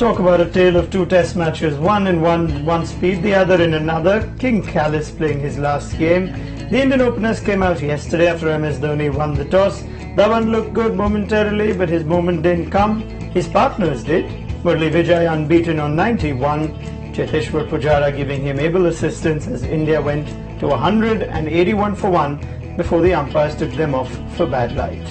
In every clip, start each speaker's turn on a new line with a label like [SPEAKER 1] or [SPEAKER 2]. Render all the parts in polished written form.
[SPEAKER 1] talk about a tale of two test matches, one in one speed, the other in another. King Callis playing his last game. The Indian openers came out yesterday after MS Dhoni won the toss. Dhawan looked good momentarily, but his moment didn't come. His partners did. Murali Vijay unbeaten on 91. Cheteshwar Pujara giving him able assistance as India went to 181 for 1 before the umpires took them off for bad light.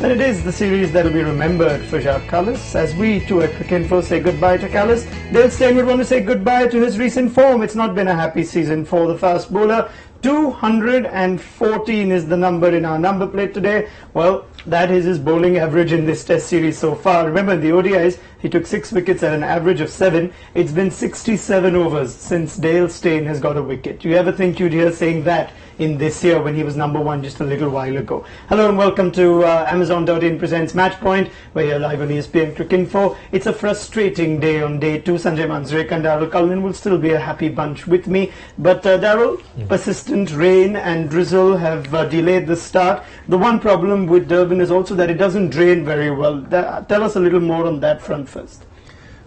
[SPEAKER 1] And it is the series that will be remembered for Jacques Kallis. As we too at Cricinfo say goodbye to Kallis, Daryll Steyn would want to say goodbye to his recent form. It's not been a happy season for the fast bowler. 214 is the number in our number plate today. Well, that is his bowling average in this test series so far. Remember, in the ODIs, he took 6 wickets at an average of 7. It's been 67 overs since Daryll Steyn has got a wicket. Do you ever think you'd hear saying that in this year when he was number 1 just a little while ago? Hello and welcome to Amazon.in presents Matchpoint. We're here live on ESPNcricinfo. It's a frustrating day on day 2. Sanjay, Manjrekar and Daryll Cullinan will still be a happy bunch with me. But Daryll, persistent rain and drizzle have delayed the start. The one problem with Durban is also that it doesn't drain very well. Tell us a little more on that front first.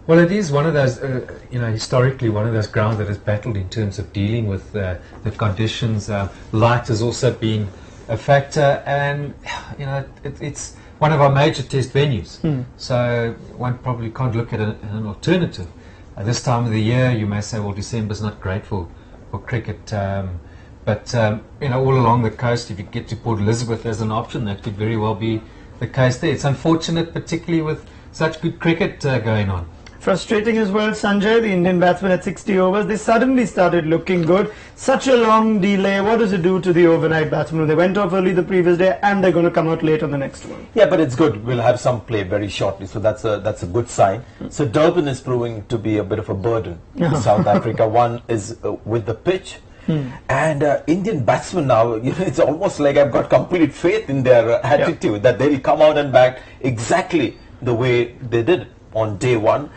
[SPEAKER 2] Well, it is one of those, historically one of those grounds that has battled in terms of dealing with the conditions. Light has also been a factor, and it's one of our major test venues. So one probably can't look at an alternative. At this time of the year, you may say, well, December's not great for cricket. But all along the coast, if you get to Port Elizabeth as an option, that could very well be the case there. It's unfortunate, particularly with such good cricket going on.
[SPEAKER 1] Frustrating as well, Sanjay, the Indian batsmen at 60 overs. They suddenly started looking good. Such a long delay. What does it do to the overnight batsmen? They went off early the previous day and they're going to come out late on the next one.
[SPEAKER 3] Yeah, but it's good. We'll have some play very shortly, so that's a good sign. So Durban is proving to be a bit of a burden to South Africa. One is with the pitch. And Indian batsmen now, it's almost like I've got complete faith in their attitude that they'll come out and bat exactly the way they did on day 1.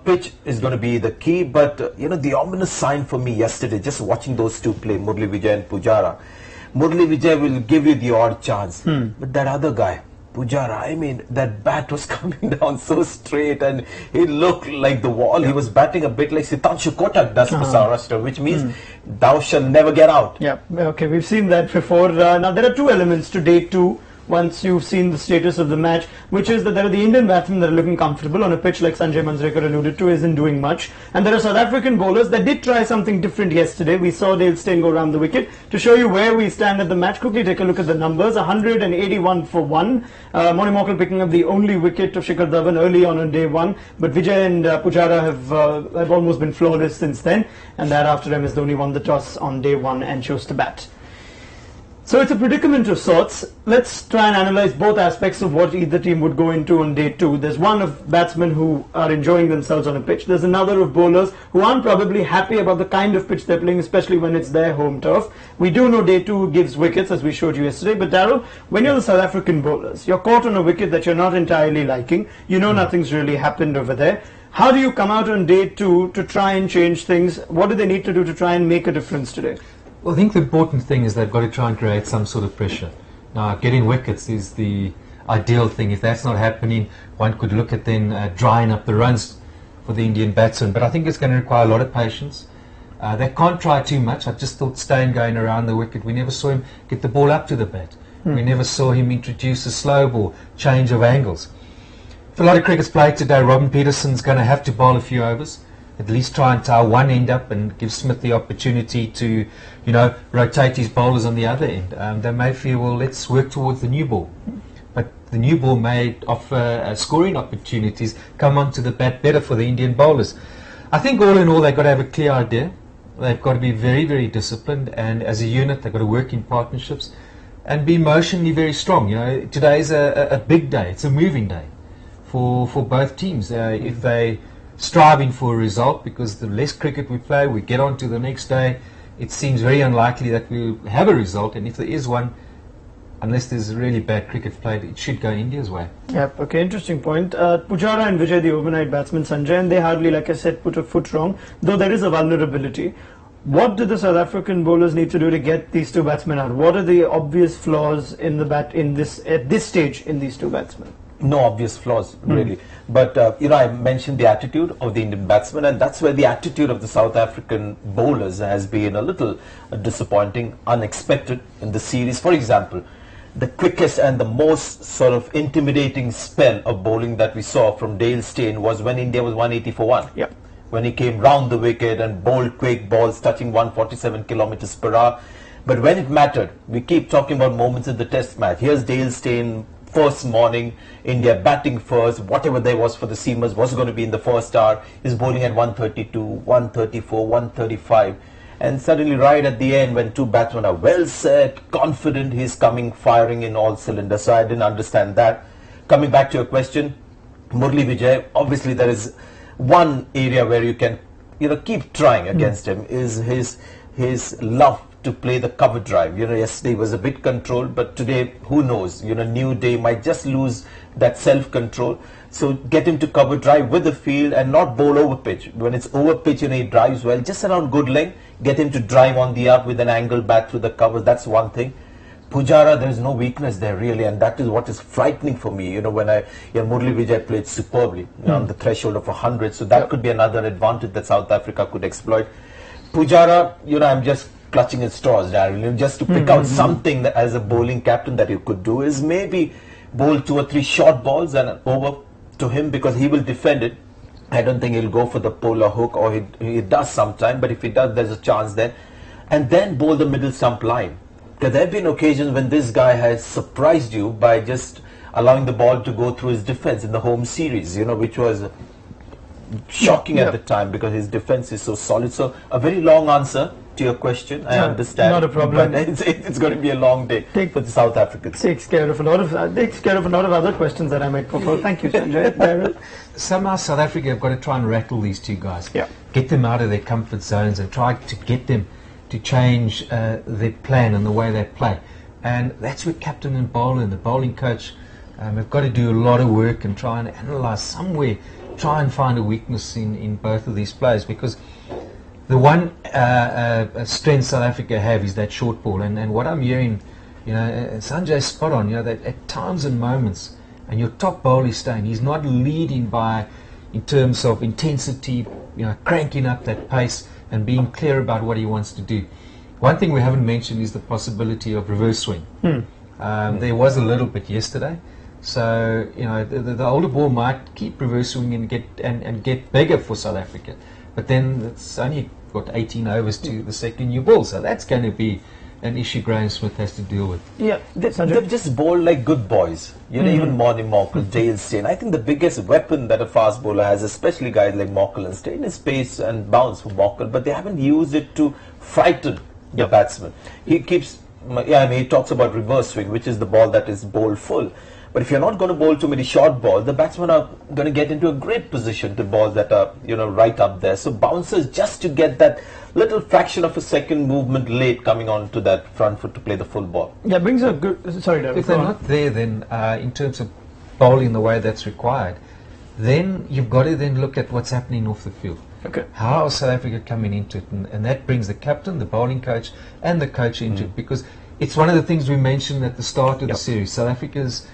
[SPEAKER 3] Pitch is going to be the key, but the ominous sign for me yesterday, just watching those two play, Murali Vijay and Pujara. Murali Vijay will give you the odd chance, but that other guy, Pujara, I mean, that bat was coming down so straight and it looked like the wall. He was batting a bit like Sitanshu Kotak does for Saurashtra, which means thou shall never get out.
[SPEAKER 1] Yeah, okay, we've seen that before. Now, there are two elements to day 2. Once you've seen the status of the match, which is that there are the Indian batsmen that are looking comfortable on a pitch like Sanjay Manjrekar alluded to, isn't doing much. And there are South African bowlers that did try something different yesterday. We saw Daryll Steyn go around the wicket. To show you where we stand at the match, quickly take a look at the numbers. 181 for 1. Moni Mokal picking up the only wicket of Shikhar Dhawan early on day 1. But Vijay and Pujara have almost been flawless since then. And that after MS Dhoni won the toss on day 1 and chose to bat. So it's a predicament of sorts. Let's try and analyze both aspects of what either team would go into on day 2. There's one of batsmen who are enjoying themselves on a pitch. There's another of bowlers who aren't probably happy about the kind of pitch they're playing, especially when it's their home turf. We do know day 2 gives wickets, as we showed you yesterday. But Daryll, when you're the South African bowlers, you're caught on a wicket that you're not entirely liking. You know nothing's really happened over there. How do you come out on day 2 to try and change things? What do they need to do to try and make a difference today?
[SPEAKER 2] Well, I think the important thing is they've got to try and create some sort of pressure. Now, getting wickets is the ideal thing. If that's not happening, one could look at then drying up the runs for the Indian batsmen. But I think it's going to require a lot of patience. They can't try too much. I just thought Steyn going around the wicket, we never saw him get the ball up to the bat. We never saw him introduce a slow ball, change of angles. If a lot of cricket's played today, Robin Peterson's going to have to bowl a few overs. At least try and tie one end up and give Smith the opportunity to, rotate his bowlers on the other end. They may feel, well, let's work towards the new ball. But the new ball may offer scoring opportunities, come onto the bat better for the Indian bowlers. I think all in all, they've got to have a clear idea. They've got to be very, very disciplined, and as a unit, they've got to work in partnerships and be emotionally very strong. Today is a big day. It's a moving day for both teams. If they striving for a result, because the less cricket we play, we get on to the next day, it seems very unlikely that we'll have a result, and if there is one, unless there's really bad cricket played, it should go India's way.
[SPEAKER 1] Yep, okay, interesting point. Pujara and Vijay, the overnight batsmen, Sanjay, and they hardly, like I said, put a foot wrong, though there is a vulnerability. What do the South African bowlers need to do to get these two batsmen out? What are the obvious flaws in the at this stage in these two batsmen?
[SPEAKER 3] no obvious flaws, really. But, I mentioned the attitude of the Indian batsmen, and that's where the attitude of the South African bowlers has been a little disappointing, unexpected in the series. For example, the quickest and the most sort of intimidating spell of bowling that we saw from Daryll Steyn was when India was 180 for 1.
[SPEAKER 1] Yep.
[SPEAKER 3] When he came round the wicket and bowled quick balls touching 147 kilometers per hour. But when it mattered, we keep talking about moments in the test match. Here's Daryll Steyn, first morning, India batting first, whatever there was for the seamers was going to be in the first hour. He's bowling at 132, 134, 135. And suddenly right at the end, when two batsmen are well set, confident, he's coming firing in all cylinders. So I didn't understand that. Coming back to your question, Murli Vijay, obviously there is one area where you can keep trying against him is his love to play the cover drive. Yesterday was a bit controlled, but today, who knows? New day might just lose that self-control. So get him to cover drive with the field and not bowl over pitch. When it's over pitch, he drives well, just around good length. Get him to drive on the up with an angle back through the covers. That's one thing. Pujara, there is no weakness there really, and that is what is frightening for me. When Murli Vijay played superbly on the threshold of 100, so that could be another advantage that South Africa could exploit. Pujara, I'm just clutching at straws, Daryll. Just to pick out something that, as a bowling captain, that you could do is maybe bowl 2 or 3 short balls and over to him, because he will defend it. I don't think he'll go for the polar hook, or he does sometime, but if he does, there's a chance there. And then bowl the middle stump line. Because there have been occasions when this guy has surprised you by just allowing the ball to go through his defense in the home series, which was shocking at the time because his defense is so solid. So a very long answer to your question, I understand.
[SPEAKER 1] Not a problem.
[SPEAKER 3] But it's going to be a long day for the South Africans.
[SPEAKER 1] Takes care of a lot of other questions that I might prefer. Thank you, Sanjay. Daryll?
[SPEAKER 2] Somehow South Africa have got to try and rattle these two guys.
[SPEAKER 1] Yeah.
[SPEAKER 2] Get them out of their comfort zones and try to get them to change their plan and the way they play. And that's where captain and bowler and the bowling coach have got to do a lot of work and try and analyse somewhere, try and find a weakness in both of these players, because the one strength South Africa have is that short ball, and what I'm hearing, Sanjay's spot on, that at times and moments, and your top bowler is Steyn, he's not leading in terms of intensity, cranking up that pace and being clear about what he wants to do. One thing we haven't mentioned is the possibility of reverse swing. There was a little bit yesterday, so the older ball might keep reverse swinging and get bigger for South Africa. But then it's only got 18 overs to the second new ball, so that's going to be an issue Graham Smith has to deal with.
[SPEAKER 1] Yeah,
[SPEAKER 3] they've just bowled like good boys. Even Morning Mockle, Daryll Steyn. I think the biggest weapon that a fast bowler has, especially guys like Mockle and Steyn, is pace and bounce for Mockle, but they haven't used it to frighten the batsman. He keeps, he talks about reverse swing, which is the ball that is bowled full. But if you're not going to bowl too many short balls, the batsmen are going to get into a great position to balls that are, right up there. So bouncers, just to get that little fraction of a second movement late coming on to that front foot to play the full ball.
[SPEAKER 1] Yeah, brings a good... Sorry, Daryll.
[SPEAKER 2] If they're not there, then in terms of bowling the way that's required, then you've got to then look at what's happening off the field.
[SPEAKER 1] Okay.
[SPEAKER 2] How is South Africa coming into it? And that brings the captain, the bowling coach, and the coach into it, because it's one of the things we mentioned at the start of the series. South Africa's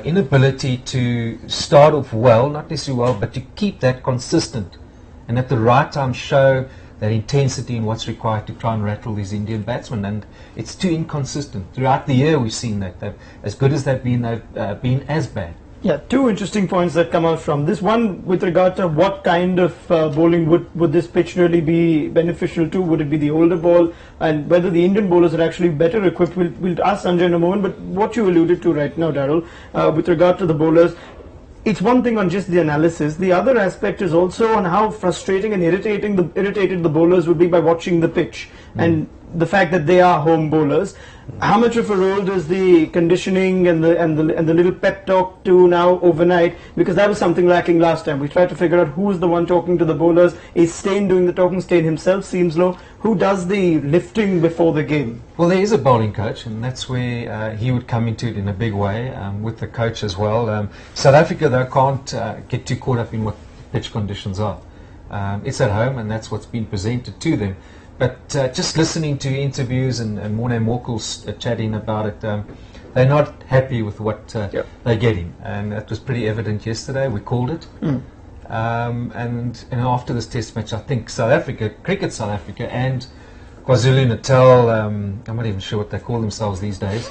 [SPEAKER 2] inability to start off well, not necessarily well, but to keep that consistent and at the right time show that intensity in what's required to try and rattle these Indian batsmen. And it's too inconsistent. Throughout the year we've seen that. As good as they've been as bad.
[SPEAKER 1] Yeah, two interesting points that come out from this. One, with regard to what kind of bowling would this pitch really be beneficial to? Would it be the older ball? And whether the Indian bowlers are actually better equipped? We'll ask Sanjay in a moment. But what you alluded to right now, Daryll, with regard to the bowlers, it's one thing on just the analysis. The other aspect is also on how frustrating and irritated the bowlers would be by watching the pitch. And the fact that they are home bowlers. How much of a role does the conditioning and the little pep talk do now overnight? Because that was something lacking last time. We tried to figure out who's the one talking to the bowlers. Is Steyn doing the talking? Steyn himself seems low. Who does the lifting before the game?
[SPEAKER 2] Well, there is a bowling coach, and that's where he would come into it in a big way, with the coach as well. South Africa, though, can't get too caught up in what pitch conditions are. It's at home, and that's what's been presented to them. But just listening to interviews and Morne Morkel's chatting about it, they're not happy with what they're getting, and that was pretty evident yesterday. We called it. And after this test match, I think South Africa, Cricket South Africa and KwaZulu-Natal, I'm not even sure what they call themselves these days,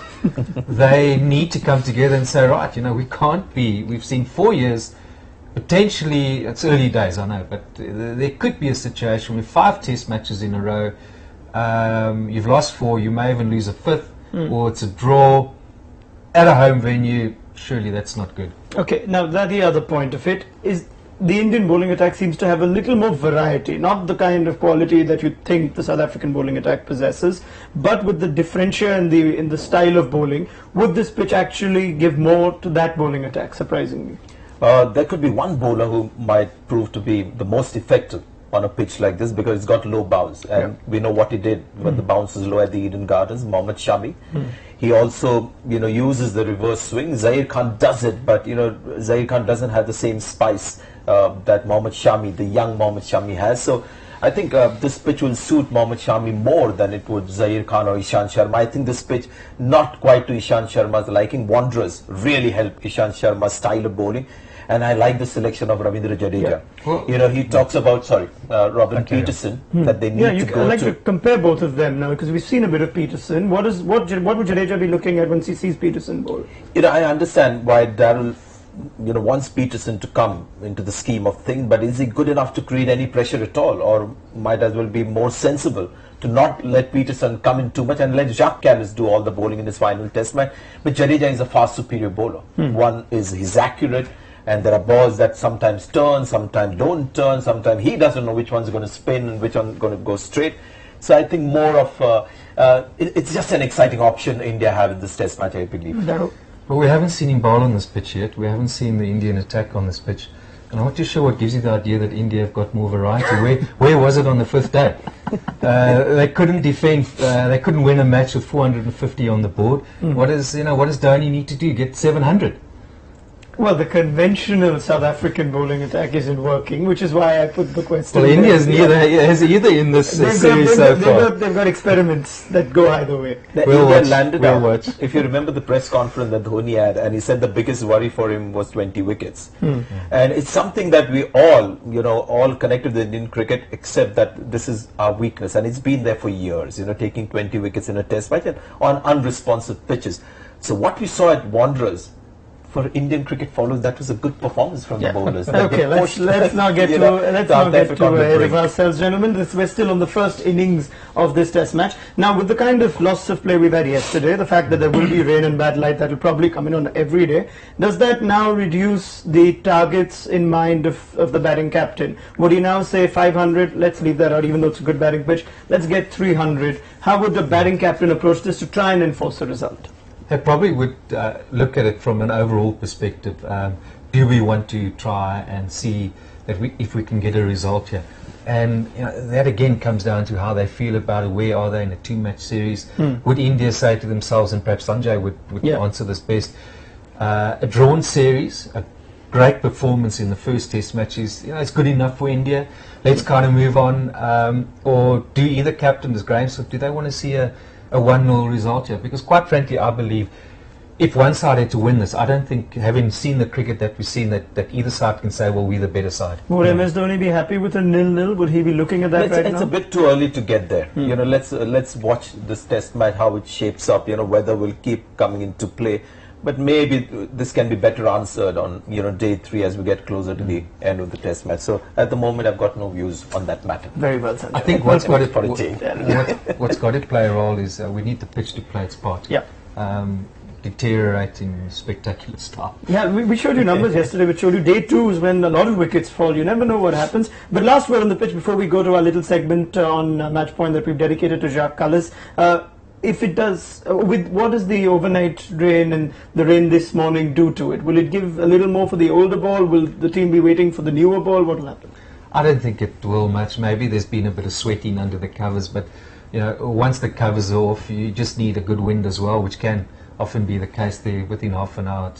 [SPEAKER 2] they need to come together and say, right, we can't be, we've seen 4 years, potentially, it's early days, I know, but there could be a situation with 5 test matches in a row, you've lost 4, you may even lose a 5th, or it's a draw at a home venue. Surely that's not good.
[SPEAKER 1] Okay, now the other point of it is the Indian bowling attack seems to have a little more variety, not the kind of quality that you think the South African bowling attack possesses, but with the differential in the style of bowling, would this pitch actually give more to that bowling attack, surprisingly?
[SPEAKER 3] There could be one bowler who might prove to be the most effective on a pitch like this because it's got low bounce, and we know what he did when the bounce is low at the Eden Gardens, Mohammad Shami. He also, uses the reverse swing. Zair Khan does it, but Zair Khan doesn't have the same spice that Mohammad Shami, the young Mohammad Shami, has. So I think this pitch will suit Mohammad Shami more than it would Zair Khan or Ishant Sharma. I think this pitch, not quite to Ishant Sharma's liking. Wanderers really help Ishant Sharma's style of bowling. And I like the selection of Ravindra Jadeja. Well, he talks about, Robin Peterson, that they need to go to.
[SPEAKER 1] I'd like to compare both of them now, because we've seen a bit of Peterson. What would Jadeja be looking at when he sees Peterson bowl?
[SPEAKER 3] I understand why Daryll, wants Peterson to come into the scheme of things, but is he good enough to create any pressure at all, or might as well be more sensible to not let Peterson come in too much and let Jacques Kallis do all the bowling in his final test match? But Jadeja is a far superior bowler. One is he's accurate, and there are balls that sometimes turn, sometimes don't turn, sometimes he doesn't know which one's going to spin and which one's going to go straight. So I think more of it's just an exciting option India have in this test match, I believe.
[SPEAKER 1] Daryll?
[SPEAKER 2] Well, we haven't seen him bowl on this pitch yet. We haven't seen the Indian attack on this pitch. And I'm not too sure what gives you the idea that India have got more variety. Where was it on the 5th day? They couldn't defend. They couldn't win a match with 450 on the board. What does Dhoni need to do? Get 700?
[SPEAKER 1] Well, the conventional South African bowling attack isn't working, which is why I put the question.
[SPEAKER 2] Well, India has either in this series so far.
[SPEAKER 1] They've got experiments that go either way.
[SPEAKER 3] We'll watch. If you remember the press conference that Dhoni had, and he said the biggest worry for him was 20 wickets. And it's something that we all connected with Indian cricket, except that this is our weakness, and it's been there for years, taking 20 wickets in a test match and on unresponsive pitches. So what we saw at Wanderers, for Indian cricket followers, that was a good performance from the bowlers.
[SPEAKER 1] Okay, let's not get too ahead of ourselves, gentlemen. We're still on the first innings of this test match. Now, with the kind of loss of play we've had yesterday, the fact that there will be rain and bad light that will probably come in on every day, does that now reduce the targets in mind of the batting captain? Would he now say 500, let's leave that out even though it's a good batting pitch, let's get 300? How would the batting captain approach this to try and enforce a result?
[SPEAKER 2] They probably would look at it from an overall perspective. Do we want to try and see that if we can get a result here? And that again comes down to how they feel about it. Where are they in a 2-match series? Would India say to themselves, and perhaps Sanjay would answer this best, a drawn series, a great performance in the first test match is it's good enough for India. Let's kind of move on. Or do either captain, as Graham said, do they want to see a 1-0 result here? Because quite frankly, I believe if one side had to win this, I don't think, having seen the cricket that we've seen, that either side can say, well, we're the better side.
[SPEAKER 1] Would MS Dhoni be happy with a 0-0? Would he be looking at that right now?
[SPEAKER 3] It's a bit too early to get there. Let's watch this test match, how it shapes up, weather will keep coming into play. But maybe this can be better answered on day 3 as we get closer to the end of the test match. So at the moment, I've got no views on that matter.
[SPEAKER 1] Very well, Sanjay.
[SPEAKER 2] I think what's got to play a role is we need the pitch to play its part.
[SPEAKER 1] Yeah.
[SPEAKER 2] Deteriorating spectacular style.
[SPEAKER 1] Yeah, we showed you numbers yesterday. We showed you day 2 is when a lot of wickets fall. You never know what happens. But last word on the pitch before we go to our little segment on Match Point that we've dedicated to Jacques Kallis. If it does, what does the overnight rain and the rain this morning do to it? Will it give a little more for the older ball? Will the team be waiting for the newer ball? What will happen?
[SPEAKER 2] I don't think it will much. Maybe there's been a bit of sweating under the covers, but once the covers are off, you just need a good wind as well, which can often be the case there within half an hour.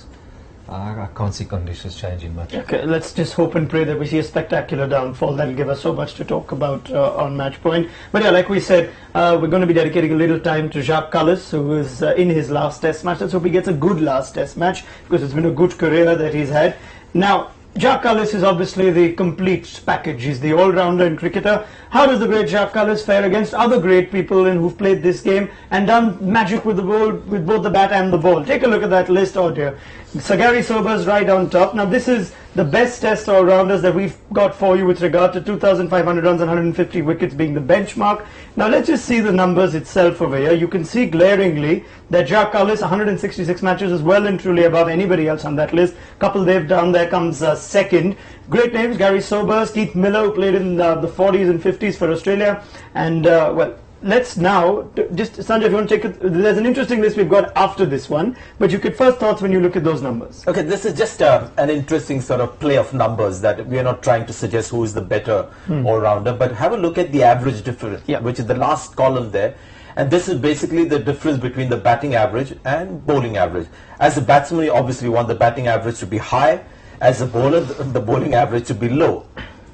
[SPEAKER 2] I can't see conditions changing much.
[SPEAKER 1] Okay, let's just hope and pray that we see a spectacular downfall. That'll give us so much to talk about on Match Point. But yeah, like we said, we're going to be dedicating a little time to Jacques Cullis, who is in his last Test match. Let's hope he gets a good last Test match, because it's been a good career that he's had. Now, Jacques Cullis is obviously the complete package. He's the all-rounder in cricketer. How does the great Jacques Cullis fare against other great people who've played this game and done magic with the ball, with both the bat and the ball? Take a look at that list out here. Sir Gary Sober's right on top. Now, this is the best Test all-rounders that we've got for you with regard to 2,500 runs and 150 wickets being the benchmark. Now, let's just see the numbers itself over here. You can see glaringly that Jacques Cullis, 166 matches, is well and truly above anybody else on that list. Couple they've done, there comes second. Great names, Gary Sobers, Keith Miller, who played in the 40s and 50s for Australia. And, well, let's now, just Sanjay, if you want to take it, there's an interesting list we've got after this one, but you get first thoughts when you look at those numbers.
[SPEAKER 3] Okay, this is just an interesting sort of play of numbers that we are not trying to suggest who is the better all-rounder, but have a look at the average difference, which is the last column there. And this is basically the difference between the batting average and bowling average. As a batsman, you obviously want the batting average to be high. As a bowler, the bowling average to be low.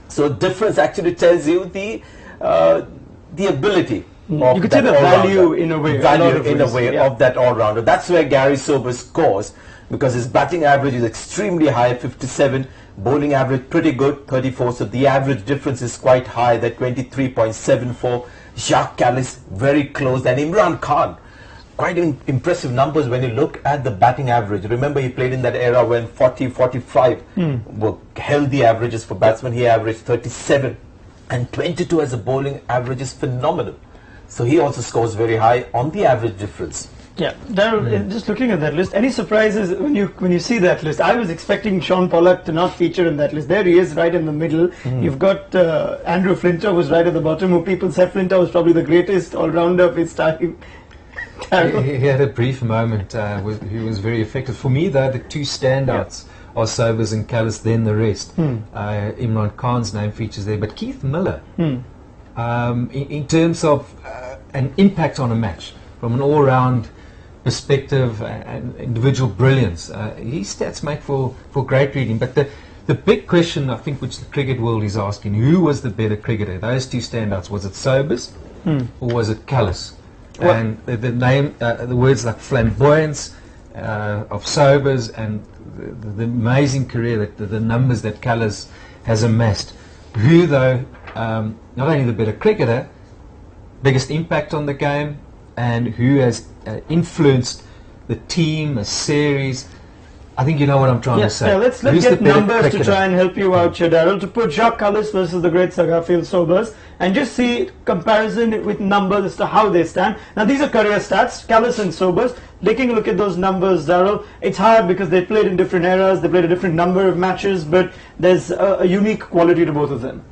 [SPEAKER 3] So difference actually tells you the ability.
[SPEAKER 1] You could say the value in a way.
[SPEAKER 3] Of that all-rounder. That's where Gary Sober scores, because his batting average is extremely high, 57. Bowling average pretty good, 34. So the average difference is quite high, that 23.74. Jacques Cullis very close, and Imran Khan, quite impressive numbers when you look at the batting average. Remember, he played in that era when 40, 45 were healthy averages for batsmen. He averaged 37, and 22 as a bowling average is phenomenal. So he also scores very high on the average difference.
[SPEAKER 1] Yeah, Daryll, just looking at that list, any surprises when you see that list? I was expecting Sean Pollock to not feature in that list. There he is, right in the middle. You've got Andrew Flinter, who's right at the bottom, who people said Flinter was probably the greatest all-rounder of his time.
[SPEAKER 2] He had a brief moment. He was very effective. For me, though, the two standouts are Sobers and Cullis, then the rest. Imran Khan's name features there, but Keith Miller, in terms of an impact on a match, from an all-round perspective and individual brilliance, his stats make for great reading. But the big question, I think, which the cricket world is asking, who was the better cricketer? Those two standouts, was it Sobers or was it Cullis? And the name, the words like flamboyance of Sobers and the amazing career, the numbers that Cullis has amassed. Who, though, not only the better cricketer, biggest impact on the game, and who has influenced the team, a series. I think you know what I'm trying to say.
[SPEAKER 1] Yeah, let's get numbers to try and help you out here, Daryll, to put Jacques Cullis versus the great Sir Garfield Sobers, and just see comparison with numbers as to how they stand. Now, these are career stats, Cullis and Sobers. Taking a look at those numbers, Daryll, it's hard because they played in different eras, they played a different number of matches, but there's a unique quality to both of them.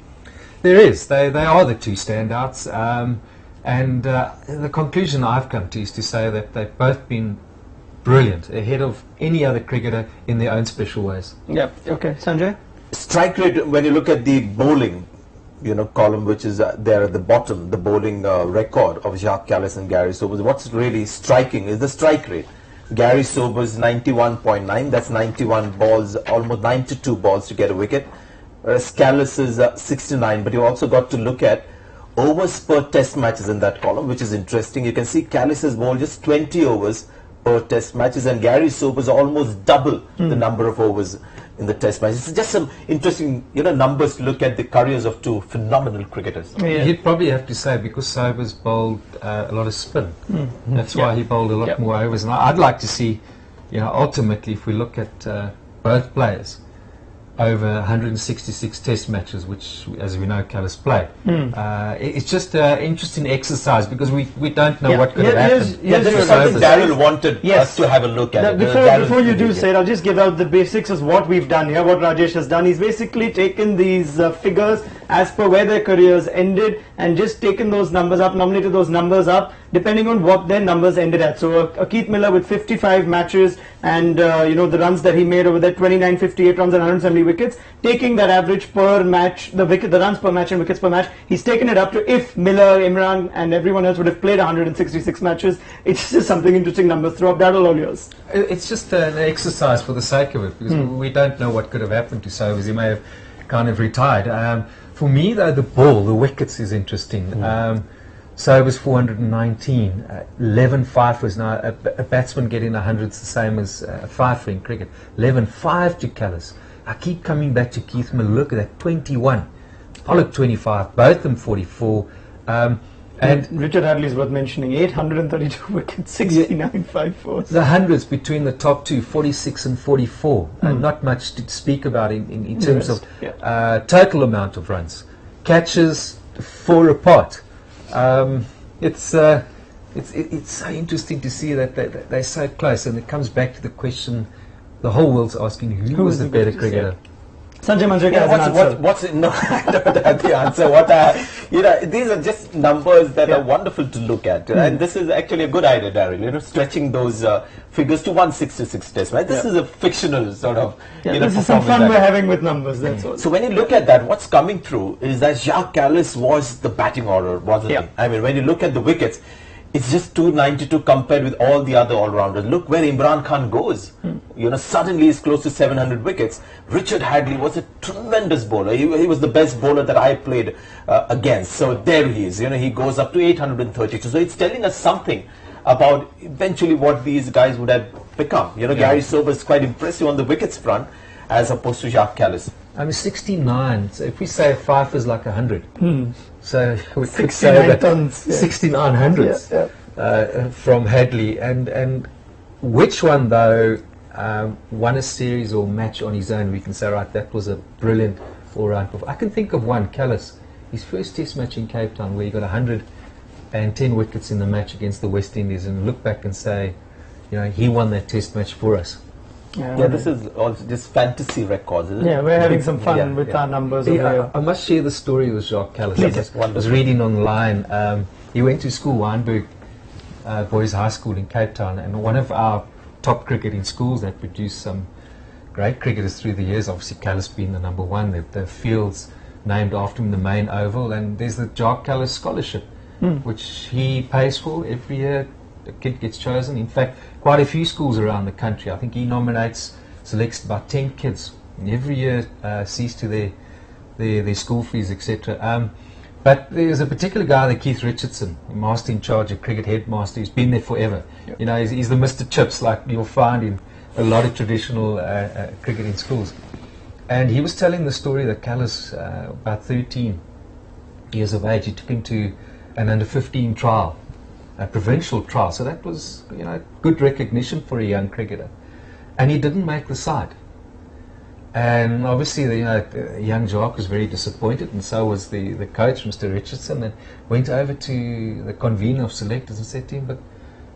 [SPEAKER 2] There is. They are the two standouts. And the conclusion I've come to is to say that they've both been brilliant, ahead of any other cricketer in their own special ways.
[SPEAKER 1] Yep. Okay, Sanjay?
[SPEAKER 3] Strike rate, when you look at the bowling, column, which is there at the bottom, the bowling record of Jacques Cullis and Gary Sobers, what's really striking is the strike rate. Gary Sobers 91.9, that's 91 balls, almost 92 balls to get a wicket, whereas Cullis is 69, but you also got to look at overs per test matches in that column, which is interesting. You can see Cullis has bowled just 20 overs per test matches, and Gary Sobers almost double the number of overs in the test matches. It's just some interesting numbers to look at the careers of two phenomenal cricketers.
[SPEAKER 2] You'd probably have to say because Sobers bowled a lot of spin. That's why he bowled a lot more overs. And I'd like to see, ultimately, if we look at both players, over 166 test matches, which, as we know, Cullis played. It's just an interesting exercise because we don't know what could have happened.
[SPEAKER 3] This is something Daryll wanted us to have a look at.
[SPEAKER 1] Before you do say it, I'll just give out the basics of what we've done here, what Rajesh has done. He's basically taken these figures as per where their careers ended and just taken those numbers up, nominated those numbers up depending on what their numbers ended at. So Keith Miller with 55 matches and the runs that he made over there, 29, 58 runs and 170 wickets, taking that average per match, the runs per match and wickets per match, he's taken it up to, if Miller, Imran and everyone else would have played 166 matches, it's just something interesting numbers throw up. Daryll, all yours.
[SPEAKER 2] It's just an exercise for the sake of it, because we don't know what could have happened to Sobers. He may have kind of retired. For me, though, the wickets is interesting. Sobers 419, 11 fifers. Now, a batsman getting 100 is the same as a fifer in cricket. 11-5 to Callis. I keep coming back to Keith Miller. Look at that, 21. Pollock 25, both of them 44.
[SPEAKER 1] And Richard Hadley is worth mentioning, 832 wickets, 69 5-4.
[SPEAKER 2] The hundreds between the top two, 46 and 44. Not much to speak about in terms of total amount of runs. Catches, 4 apart. It's so interesting to see that they're so close, and it comes back to the question the whole world's asking: who was the better cricketer?
[SPEAKER 1] Sanjay Manjrekar has an answer.
[SPEAKER 3] What's it? No, I don't have the answer. These are just numbers that are wonderful to look at, and this is actually a good idea, Daryll. Stretching those figures to 166 tests. Right? This is a fictional sort of.
[SPEAKER 1] This is some fun we're having with numbers. That's all.
[SPEAKER 3] So when you look at that, what's coming through is that Jacques Kallis was the batting order, wasn't he? I mean, when you look at the wickets, it's just 292 compared with all the other all-rounders. Look where Imran Khan goes. Suddenly he's close to 700 wickets. Richard Hadley was a tremendous bowler. He was the best bowler that I played against. So there he is. He goes up to 832. So it's telling us something about eventually what these guys would have become. Gary Sobers is quite impressive on the wickets front as opposed to Jacques Kallis.
[SPEAKER 2] I mean, 69. So if we say 5 is like 100, so we could
[SPEAKER 1] 69
[SPEAKER 2] say that
[SPEAKER 1] tons,
[SPEAKER 2] 69 hundreds from Hadley. And which one, though, won a series or match on his own? We can say, right, that was a brilliant all-round performance. I can think of one, Kallis, his first Test match in Cape Town, where he got 110 wickets in the match against the West Indies, and look back and say, he won that Test match for us.
[SPEAKER 3] This is also just fantasy records, isn't it?
[SPEAKER 1] We're having some fun with our numbers.
[SPEAKER 2] I must share the story with Jacques Kallis. I was reading online. He went to school, Wynberg Boys High School in Cape Town, and one of our top cricketing schools that produced some great cricketers through the years, obviously Kallis being the number one. The field's named after him, the main oval, and there's the Jacques Kallis Scholarship, which he pays for every year. The kid gets chosen. In fact, quite a few schools around the country. I think he selects about 10 kids, and every year sees to their school fees, etc. But there's a particular guy, the Keith Richardson, master in charge of cricket, headmaster. He's been there forever. He's the Mr. Chips, like you'll find in a lot of traditional cricketing schools. And he was telling the story that Kallis, about 13 years of age, he took him to an under-15 trial. A provincial trial, so that was good recognition for a young cricketer, and he didn't make the side. And obviously, young Jacques was very disappointed, and so was the coach, Mr. Richardson, and went over to the convener of selectors and said to him, "But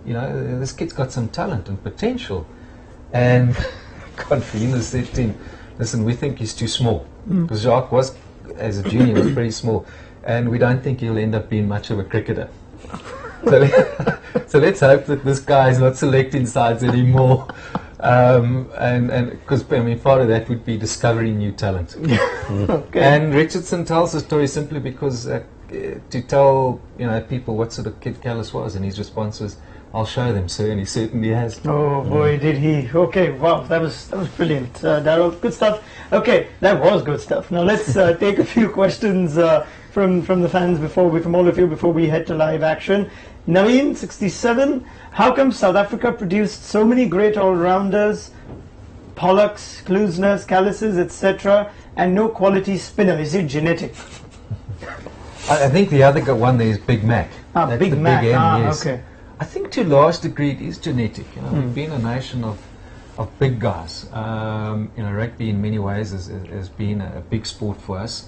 [SPEAKER 2] this kid's got some talent and potential." And convener said to him, "Listen, we think he's too small, because Jacques was, as a junior, was pretty small, and we don't think he'll end up being much of a cricketer." So let's hope that this guy is not selecting sides anymore, and because part of that would be discovering new talent.
[SPEAKER 1] Okay.
[SPEAKER 2] And Richardson tells the story simply because to tell people what sort of kid Kallis was, and his response was, "I'll show them, sir," and he certainly has.
[SPEAKER 1] Oh boy, did he! Okay, wow, that was brilliant, Daryll. Good stuff. Okay, that was good stuff. Now let's take a few questions from the fans from all of you before we head to live action. Naveen, 67. How come South Africa produced so many great all-rounders, Pollocks, Kluisners, Kallises, etc., and no quality spinner? Is it genetic?
[SPEAKER 2] I think the other one there is Big Mac.
[SPEAKER 1] That's Big Mac.
[SPEAKER 2] Big M, yes.
[SPEAKER 1] Okay.
[SPEAKER 2] I think to a large degree it is genetic. We've been a nation of big guys. Rugby in many ways has been a big sport for us.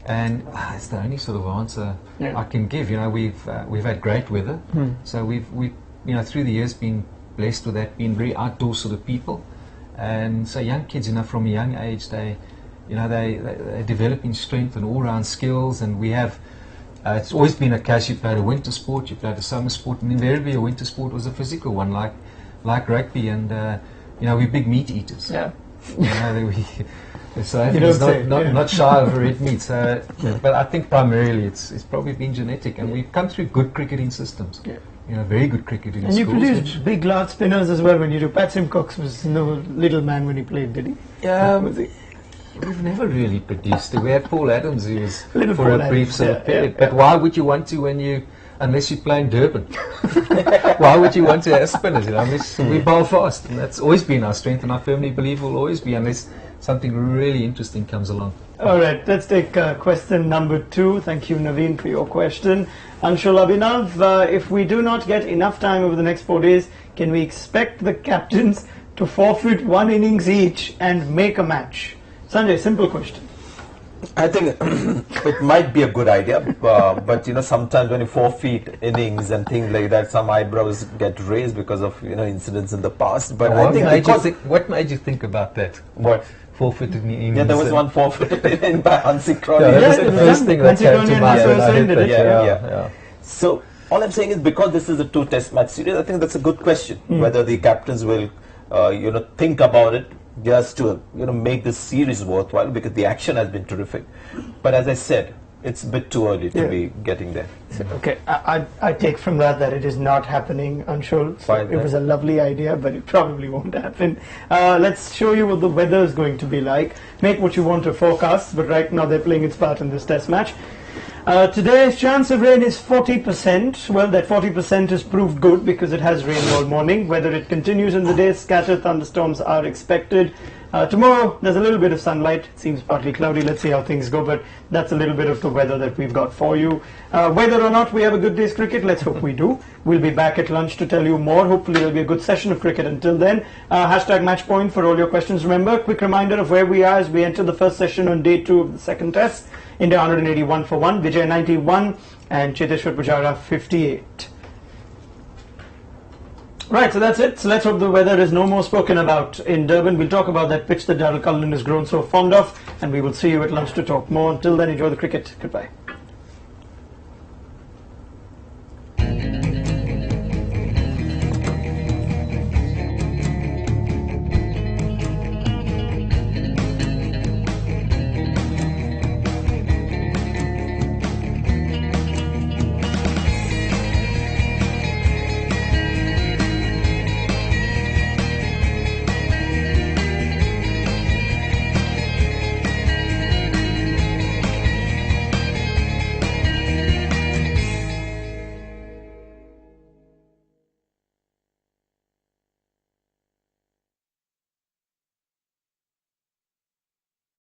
[SPEAKER 2] And it's the only sort of answer I can give. We've had great weather, so we've through the years been blessed with that, being very outdoor sort of people, and so young kids, from a young age, they're developing strength and all-round skills, and we have It's always been a case, you played a winter sport, you played a summer sport, and invariably a winter sport was a physical one, like rugby, and we're big meat eaters.
[SPEAKER 1] Yeah.
[SPEAKER 2] So it's not shy of red meat. So, but I think primarily it's probably been genetic, and we've come through good cricketing systems.
[SPEAKER 1] Yeah.
[SPEAKER 2] Very good cricketing
[SPEAKER 1] and
[SPEAKER 2] schools.
[SPEAKER 1] And you produced big, large spinners as well when you do. Pat Simcox was no little man when he played, did he?
[SPEAKER 2] Yeah. We've never really produced it. We had Paul Adams, who was
[SPEAKER 1] little
[SPEAKER 2] for
[SPEAKER 1] Paul
[SPEAKER 2] a brief
[SPEAKER 1] Adams,
[SPEAKER 2] sort of period. But why would you want to unless you play in Durban? Why would you want to have spinners? We bowl fast, and that's always been our strength, and I firmly believe will always be, unless something really interesting comes along.
[SPEAKER 1] All right, let's take question number 2. Thank you, Naveen, for your question. Anshul Abhinav, if we do not get enough time over the next 4 days, can we expect the captains to forfeit 1 innings each and make a match? Sanjay, simple question.
[SPEAKER 3] I think it might be a good idea, but sometimes when you forfeit innings and things like that, some eyebrows get raised because of incidents in the past. But I think
[SPEAKER 2] what made you think about that?
[SPEAKER 3] What?
[SPEAKER 2] Forfeited innings.
[SPEAKER 3] Yeah, there was one forfeited in by Hansi Crowley.
[SPEAKER 2] Yeah, that was the first thing that came to my head.
[SPEAKER 3] Yeah. So all I'm saying is, because this is a 2-test match series, I think that's a good question. Whether the captains will, think about it just to make this series worthwhile, because the action has been terrific. But as I said, it's a bit too early to be getting there.
[SPEAKER 1] Okay, I take from that it is not happening, Anshul. So it was a lovely idea, but it probably won't happen. Let's show you what the weather is going to be like. Make what you want to forecast, but right now they're playing its part in this test match. Today's chance of rain is 40%. Well, that 40% is proved good because it has rained all morning. Whether it continues in the day, scattered thunderstorms are expected. Tomorrow, there's a little bit of sunlight. It seems partly cloudy. Let's see how things go, but that's a little bit of the weather that we've got for you. Whether or not we have a good day's cricket, let's hope we do. We'll be back at lunch to tell you more. Hopefully, there'll be a good session of cricket. Until then, hashtag matchpoint for all your questions. Remember, quick reminder of where we are as we enter the first session on day 2 of the second test. India 181 for 1, Vijay 91, and Cheteshwar Pujara 58. Right, so that's it. So let's hope the weather is no more spoken about in Durban. We'll talk about that pitch that Daryll Cullinan has grown so fond of, and we will see you at lunch to talk more. Until then, enjoy the cricket. Goodbye.